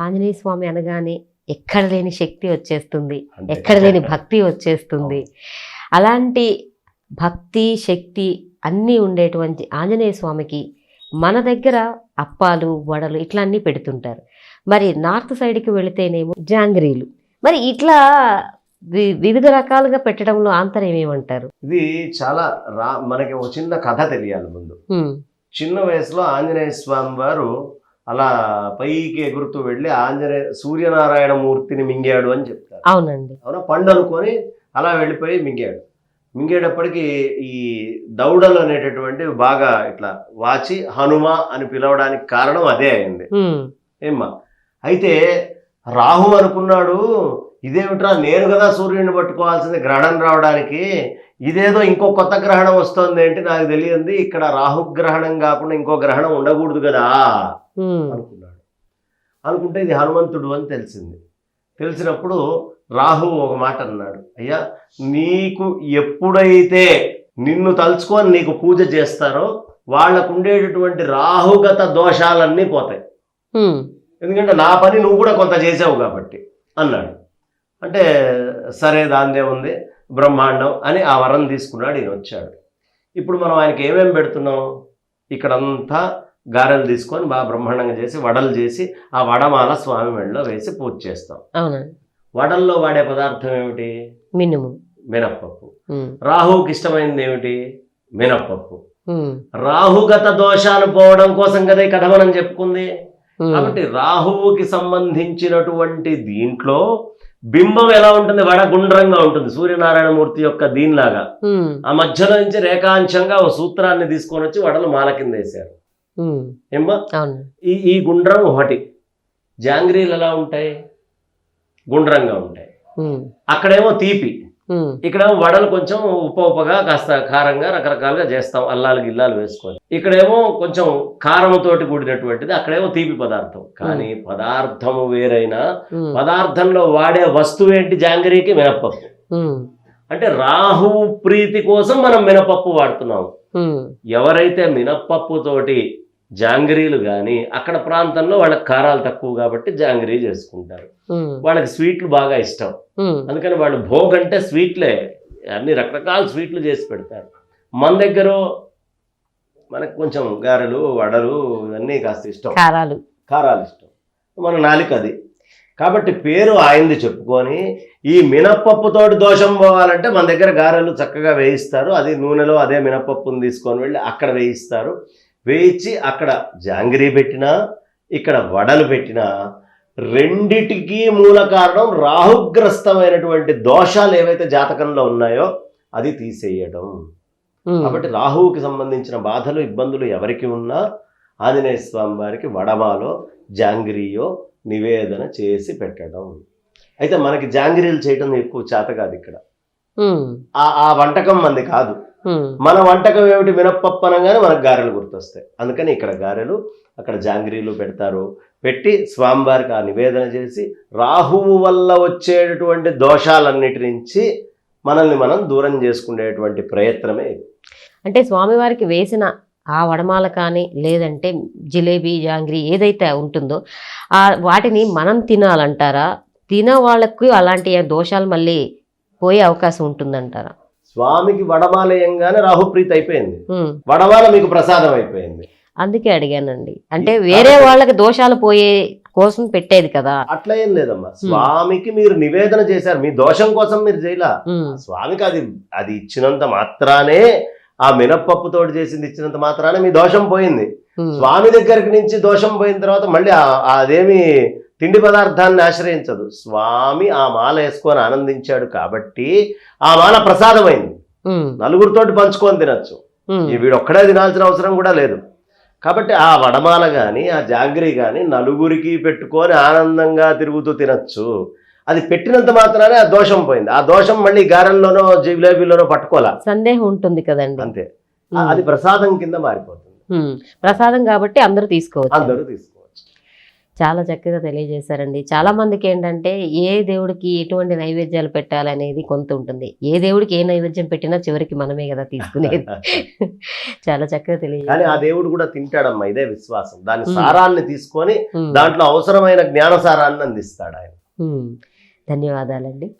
ఆంజనేయ స్వామి అనగానే ఎక్కడ లేని శక్తి వచ్చేస్తుంది, ఎక్కడ లేని భక్తి వచ్చేస్తుంది. అలాంటి భక్తి శక్తి అన్నీ ఉండేటువంటి ఆంజనేయ స్వామికి మన దగ్గర అప్పాలు వడలు ఇట్లా అన్నీ పెడుతుంటారు. మరి నార్త్ సైడ్కి వెళితేనేమో జాంగ్రీలు. మరి ఇట్లా వివిధ రకాలుగా పెట్టడంలో ఆంతర్యం ఏమంటారు? ఇది చాలా మనకి ఒక చిన్న కథ తెలియాలి ముందు. చిన్న వయసులో ఆంజనేయ స్వామి వారు అలా పైకి ఎగురుతూ వెళ్ళి సూర్యనారాయణ మూర్తిని మింగాడు అని చెప్తారు. అవునండి. అవునా, పండు అనుకొని అలా వెళ్ళిపోయి మింగాడు. మింగేటప్పటికి ఈ దౌడలు అనేటటువంటివి బాగా ఇట్లా వాచి హనుమ అని పిలవడానికి కారణం అదే అయింది. ఏమ్మా, అయితే రాహు అనుకున్నాడు, ఇదేమిట్రా నేను కదా సూర్యుడిని పట్టుకోవాల్సింది గ్రహణం రావడానికి, ఇదేదో ఇంకో కొత్త గ్రహణం వస్తుంది ఏంటి నాకు తెలియంది, ఇక్కడ రాహుగ్రహణం కాకుండా ఇంకో గ్రహణం ఉండకూడదు కదా అనుకున్నాడు. అనుకుంటే ఇది హనుమంతుడు అని తెలిసింది. తెలిసినప్పుడు రాహు ఒక మాట అన్నాడు, అయ్యా నీకు ఎప్పుడైతే నిన్ను తలుచుకొని నీకు పూజ చేస్తారో వాళ్ళకు ఉండేటటువంటి రాహుగత దోషాలన్నీ పోతాయి, ఎందుకంటే నా పని నువ్వు కూడా కొంత చేసావు కాబట్టి అన్నాడు. అంటే సరే దాందే ఉంది బ్రహ్మాండం అని ఆ వరం తీసుకున్నాడు. ఈయన వచ్చాడు. ఇప్పుడు మనం ఆయనకి ఏమేమి పెడుతున్నాం, ఇక్కడంతా గారెలు తీసుకొని బాగా బ్రహ్మాండంగా చేసి వడలు చేసి ఆ వడమాల స్వామి మెడలో వేసి పూజ చేస్తాం. వడల్లో వాడే పదార్థం ఏమిటి? మినప్పప్పు. రాహుకి ఇష్టమైనది ఏమిటి? మినప్పప్పు. రాహుగత దోషాలు పోవడం కోసం కదా ఈ కథ మనం చెప్పుకుంది. కాబట్టి రాహువుకి సంబంధించినటువంటి దీంట్లో బింబం ఎలా ఉంటుంది? వడ గుండ్రంగా ఉంటుంది, సూర్యనారాయణ మూర్తి యొక్క దీనిలాగా. ఆ మధ్యలో నుంచి రేఖాంశంగా ఒక సూత్రాన్ని తీసుకొని వచ్చి వడలు మాల కింద వేశారు. ఏమ్మా, ఈ గుండ్రం ఒకటి. జాంగ్రీలు ఎలా ఉంటాయి? గుండ్రంగా ఉంటాయి. అక్కడేమో తీపి, ఇక్కడేమో వడలు కొంచెం ఉపగా కాస్త కారంగా రకరకాలుగా చేస్తాం, అల్లాలు గిల్లాలు వేసుకొని. ఇక్కడేమో కొంచెం కారంతోటి కూడినటువంటిది, అక్కడేమో తీపి పదార్థం. కానీ పదార్థము వేరైనా పదార్థంలో వాడే వస్తువు ఏంటి? జాంగ్రీకి మినపప్పు. అంటే రాహువు ప్రీతి కోసం మనం మినపప్పు వాడుతున్నాం. ఎవరైతే మినపప్పుతోటి జాంగ్రీలు కానీ అక్కడ ప్రాంతంలో వాళ్ళకి కారాలు తక్కువ కాబట్టి జాంగ్రీ చేసుకుంటారు. వాళ్ళకి స్వీట్లు బాగా ఇష్టం, అందుకని వాళ్ళు భోగ్ అంటే స్వీట్లే, అన్ని రకరకాల స్వీట్లు చేసి పెడతారు. మన దగ్గర మనకు కొంచెం గారెలు వడలు ఇవన్నీ కాస్త ఇష్టం, కారాలు ఇష్టం, మన నాలిక అది. కాబట్టి పేరు ఆయనది చెప్పుకొని ఈ మినప్పప్పుతోటి దోషం పోవాలంటే మన దగ్గర గారెలు చక్కగా వేయిస్తారు. అది నూనెలో అదే మినప్పప్పును తీసుకొని వెళ్ళి అక్కడ వేయిస్తారు. వేయించి అక్కడ జాంగ్రీ పెట్టినా ఇక్కడ వడలు పెట్టినా రెండిటికి మూల కారణం రాహుగ్రస్తమైనటువంటి దోషాలు ఏవైతే జాతకంలో ఉన్నాయో అది తీసేయడం. కాబట్టి రాహువుకి సంబంధించిన బాధలు ఇబ్బందులు ఎవరికి ఉన్నా ఆంజనేయ స్వామి వారికి వడమాలో జాంగ్రీయో నివేదన చేసి పెట్టడం. అయితే మనకి జాంగ్రీలు చేయడం ఎక్కువ చేత కాదు. ఇక్కడ ఆ వంటకం మంది కాదు. మన వంటకం ఏమిటి? మినప్పప్పు అనగానే మనకు గారెలు గుర్తొస్తాయి. అందుకని ఇక్కడ గారెలు, అక్కడ జాంగ్రీలు పెడతారు. పెట్టి స్వామివారికి ఆ నివేదన చేసి రాహువు వల్ల వచ్చేటటువంటి దోషాలన్నిటి నుంచి మనల్ని మనం దూరం చేసుకునేటువంటి ప్రయత్నమే. అంటే స్వామివారికి వేసిన ఆ వడమాల కానీ లేదంటే జిలేబీ జాంగ్రీ ఏదైతే ఉంటుందో వాటిని మనం తినాలంటారా? తిన వాళ్ళకు అలాంటి దోషాలు మళ్ళీ పోయే అవకాశం ఉంటుందంటారా? స్వామికి వడమాలయంగానే రాహుప్రీతి అయిపోయింది, వడమాల మీకు ప్రసాదం అయిపోయింది. అందుకే అడిగానండి. అంటే వేరే వాళ్ళకి దోషాలు పోయే కోసం పెట్టేది కదా. అట్లా ఏం లేదమ్మా. స్వామికి మీరు నివేదన చేశారు, మీ దోషం కోసం మీరు చేయలా. స్వామికి అది ఇచ్చినంత మాత్రానే, ఆ మినప్పప్పుతోటి చేసింది ఇచ్చినంత మాత్రానే మీ దోషం పోయింది. స్వామి దగ్గరికి నుంచి దోషం పోయిన తర్వాత మళ్ళీ అదేమి తిండి పదార్థాన్ని ఆశ్రయించదు. స్వామి ఆ మాల వేసుకొని ఆనందించాడు కాబట్టి ఆ మాల ప్రసాదమైంది, నలుగురితోటి పంచుకొని తినచ్చు. వీడు ఒక్కడే తినాల్సిన అవసరం కూడా లేదు. కాబట్టి ఆ వడమాల కానీ ఆ జాంగ్రీ కానీ నలుగురికి పెట్టుకొని ఆనందంగా తిరుగుతూ తినచ్చు. అది పెట్టినంత మాత్రానే ఆ దోషం పోయింది. ఆ దోషం మళ్ళీ గారెల్లోనో జిలేబీలోనో పట్టుకోలే, సందేహం ఉంటుంది కదండి. అంతే, అది ప్రసాదం కింద మారిపోతుంది. ప్రసాదం కాబట్టి అందరూ తీసుకోవచ్చు. చాలా చక్కగా తెలియజేశారండి. చాలా మందికి ఏంటంటే ఏ దేవుడికి ఎటువంటి నైవేద్యాలు పెట్టాలనేది కొంత ఉంటుంది. ఏ దేవుడికి ఏ నైవేద్యం పెట్టినా చివరికి మనమే కదా తీసుకునేది. చాలా చక్కగా కానీ తెలియజేశారు. ఆ దేవుడు కూడా తింటాడమ్మా, ఇదే విశ్వాసం. దాని ఉమ్. సారాన్ని తీసుకొని ఉమ్. దాంట్లో అవసరమైన జ్ఞాన సారాన్ని అందిస్తాడు ఆయన. ధన్యవాదాలండి.